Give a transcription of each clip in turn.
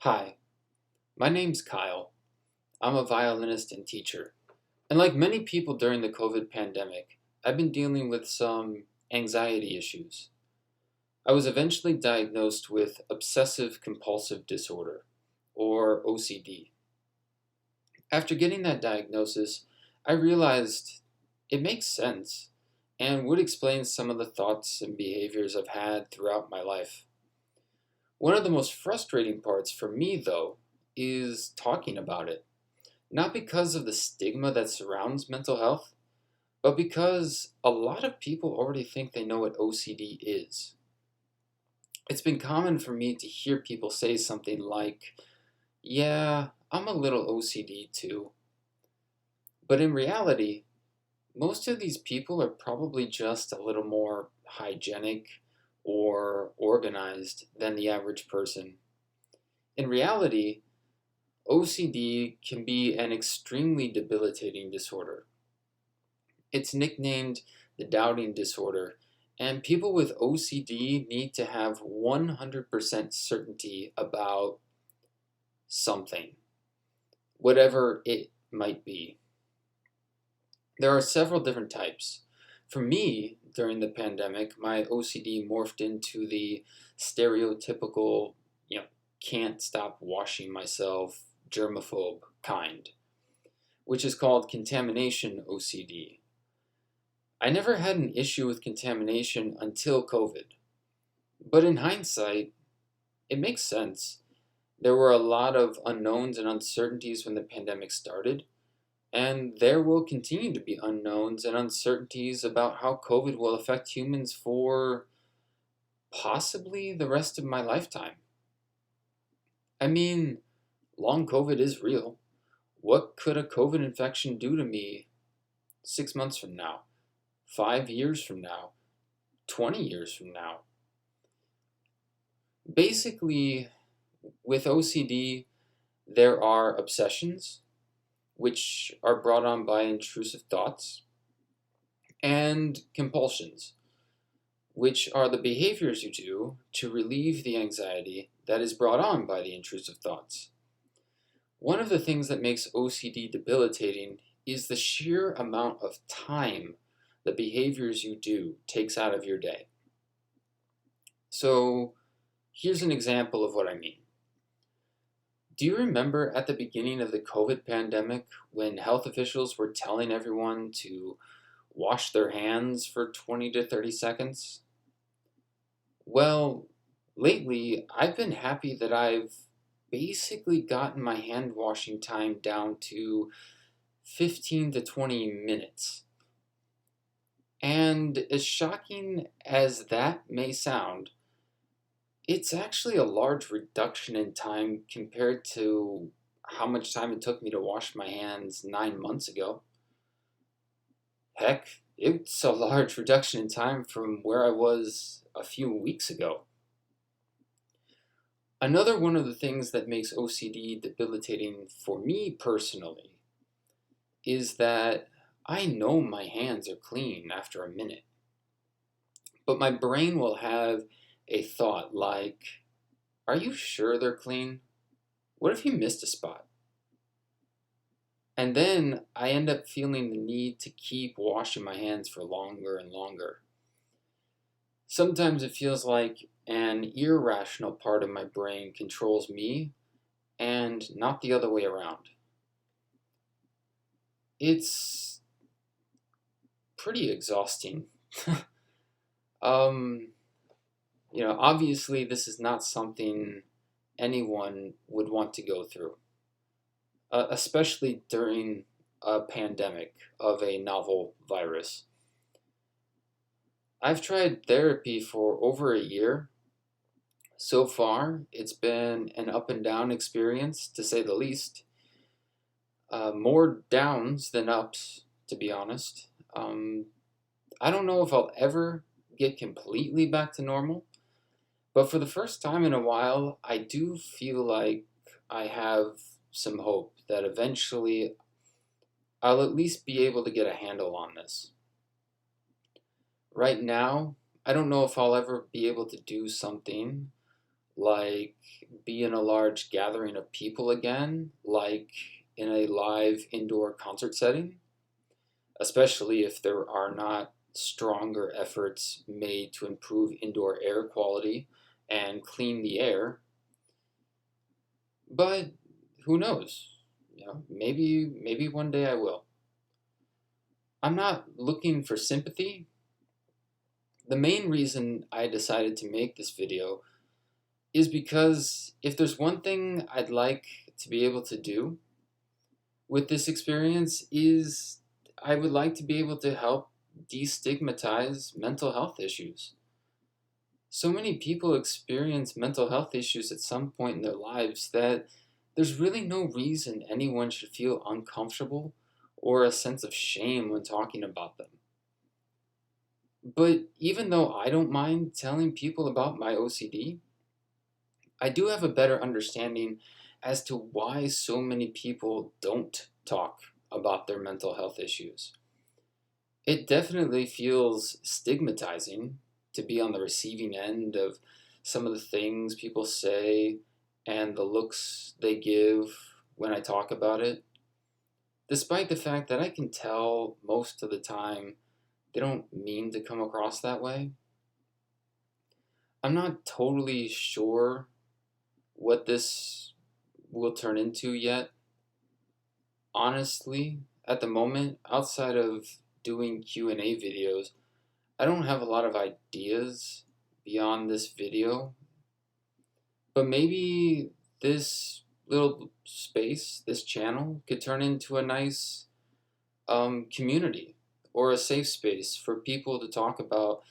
Hi, my name's Kyle. I'm a violinist and teacher. And like many people during the COVID pandemic, I've been dealing with some anxiety issues. I was eventually diagnosed with obsessive compulsive disorder, or OCD. After getting that diagnosis, I realized it makes sense and would explain some of the thoughts and behaviors I've had throughout my life. One of the most frustrating parts for me, though, is talking about it. Not because of the stigma that surrounds mental health, but because a lot of people already think they know what OCD is. It's been common for me to hear people say something like, "Yeah, I'm a little OCD too." But in reality, most of these people are probably just a little more hygienic or organized than the average person. In reality, OCD can be an extremely debilitating disorder. It's nicknamed the doubting disorder, and people with OCD need to have 100% certainty about something, whatever it might be. There are several different types. For me, during the pandemic, my OCD morphed into the stereotypical, can't stop washing myself, germaphobe kind, which is called contamination OCD. I never had an issue with contamination until COVID. But in hindsight, it makes sense. There were a lot of unknowns and uncertainties when the pandemic started, and there will continue to be unknowns and uncertainties about how COVID will affect humans for possibly the rest of my lifetime. I mean, long COVID is real. What could a COVID infection do to me 6 months from now, 5 years from now, 20 years from now? Basically, with OCD, there are obsessions, which are brought on by intrusive thoughts, and compulsions, which are the behaviors you do to relieve the anxiety that is brought on by the intrusive thoughts. One of the things that makes OCD debilitating is the sheer amount of time the behaviors you do takes out of your day. So, here's an example of what I mean. Do you remember at the beginning of the COVID pandemic when health officials were telling everyone to wash their hands for 20 to 30 seconds? Well, lately I've been happy that I've basically gotten my hand washing time down to 15 to 20 minutes. And as shocking as that may sound, it's actually a large reduction in time compared to how much time it took me to wash my hands 9 months ago. Heck, it's a large reduction in time from where I was a few weeks ago. Another one of the things that makes OCD debilitating for me personally is that I know my hands are clean after a minute, but my brain will have a thought like, "Are you sure they're clean? What if you missed a spot?" And then I end up feeling the need to keep washing my hands for longer and longer. Sometimes it feels like an irrational part of my brain controls me and not the other way around. It's pretty exhausting. um, Obviously, this is not something anyone would want to go through, especially during a pandemic of a novel virus. I've tried therapy for over a year. So far, it's been an up and down experience, to say the least. More downs than ups, to be honest. I don't know if I'll ever get completely back to normal, but for the first time in a while, I do feel like I have some hope that eventually I'll at least be able to get a handle on this. Right now, I don't know if I'll ever be able to do something like be in a large gathering of people again, like in a live indoor concert setting, especially if there are not stronger efforts made to improve indoor air quality and clean the air. But who knows? Maybe one day I will. I'm not looking for sympathy. The main reason I decided to make this video is because if there's one thing I'd like to be able to do with this experience is I would like to be able to help destigmatize mental health issues. So many people experience mental health issues at some point in their lives that there's really no reason anyone should feel uncomfortable or a sense of shame when talking about them. But even though I don't mind telling people about my OCD, I do have a better understanding as to why so many people don't talk about their mental health issues. It definitely feels stigmatizing to be on the receiving end of some of the things people say and the looks they give when I talk about it, despite the fact that I can tell most of the time they don't mean to come across that way. I'm not totally sure what this will turn into yet. Honestly, at the moment, outside of doing Q&A videos, I don't have a lot of ideas beyond this video. But maybe this little space, this channel, could turn into a nice community or a safe space for people to talk about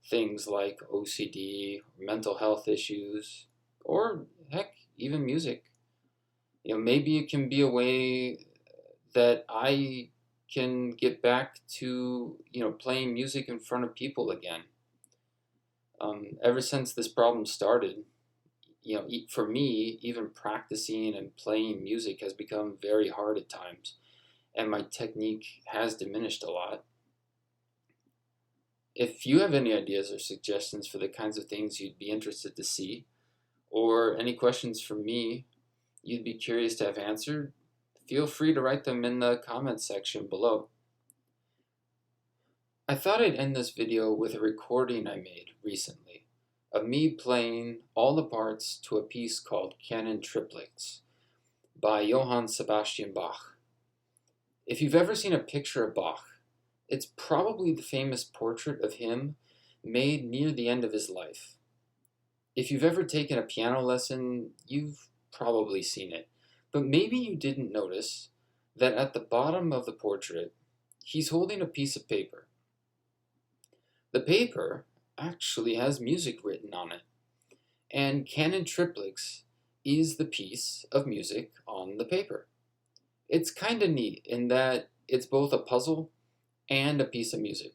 things like OCD, mental health issues, or heck, even music. Maybe it can be a way that I can get back to, playing music in front of people again. Ever since this problem started, for me, even practicing and playing music has become very hard at times, and my technique has diminished a lot. If you have any ideas or suggestions for the kinds of things you'd be interested to see, or any questions from me you'd be curious to have answered, feel free to write them in the comments section below. I thought I'd end this video with a recording I made recently of me playing all the parts to a piece called Canon triplex by Johann Sebastian Bach. If you've ever seen a picture of Bach, it's probably the famous portrait of him made near the end of his life. If you've ever taken a piano lesson, you've probably seen it, but maybe you didn't notice that at the bottom of the portrait, he's holding a piece of paper. The paper actually has music written on it, and Canon triplex is the piece of music on the paper. It's kind of neat in that it's both a puzzle and a piece of music.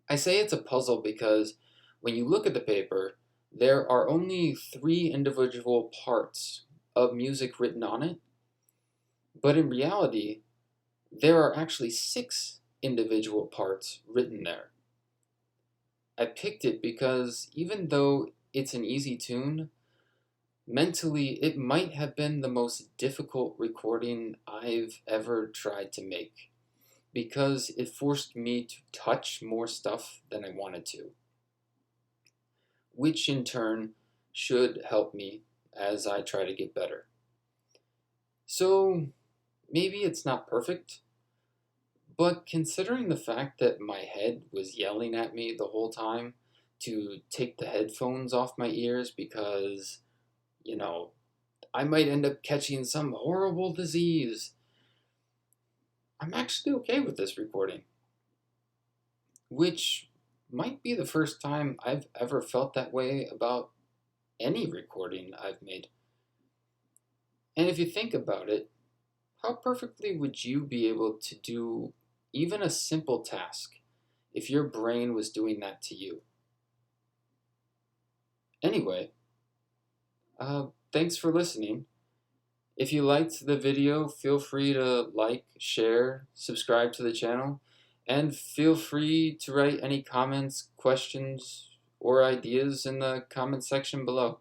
I say it's a puzzle because when you look at the paper, there are only 3 individual parts of music written on it, but in reality, there are actually 6 individual parts written there. I picked it because even though it's an easy tune, mentally it might have been the most difficult recording I've ever tried to make, because it forced me to touch more stuff than I wanted to, which in turn should help me as I try to get better. So maybe it's not perfect, but considering the fact that my head was yelling at me the whole time to take the headphones off my ears because, I might end up catching some horrible disease, I'm actually okay with this recording, which might be the first time I've ever felt that way about any recording I've made. And if you think about it, how perfectly would you be able to do even a simple task if your brain was doing that to you? Anyway, thanks for listening. If you liked the video, feel free to like, share, subscribe to the channel, and feel free to write any comments, questions, or ideas in the comment section below.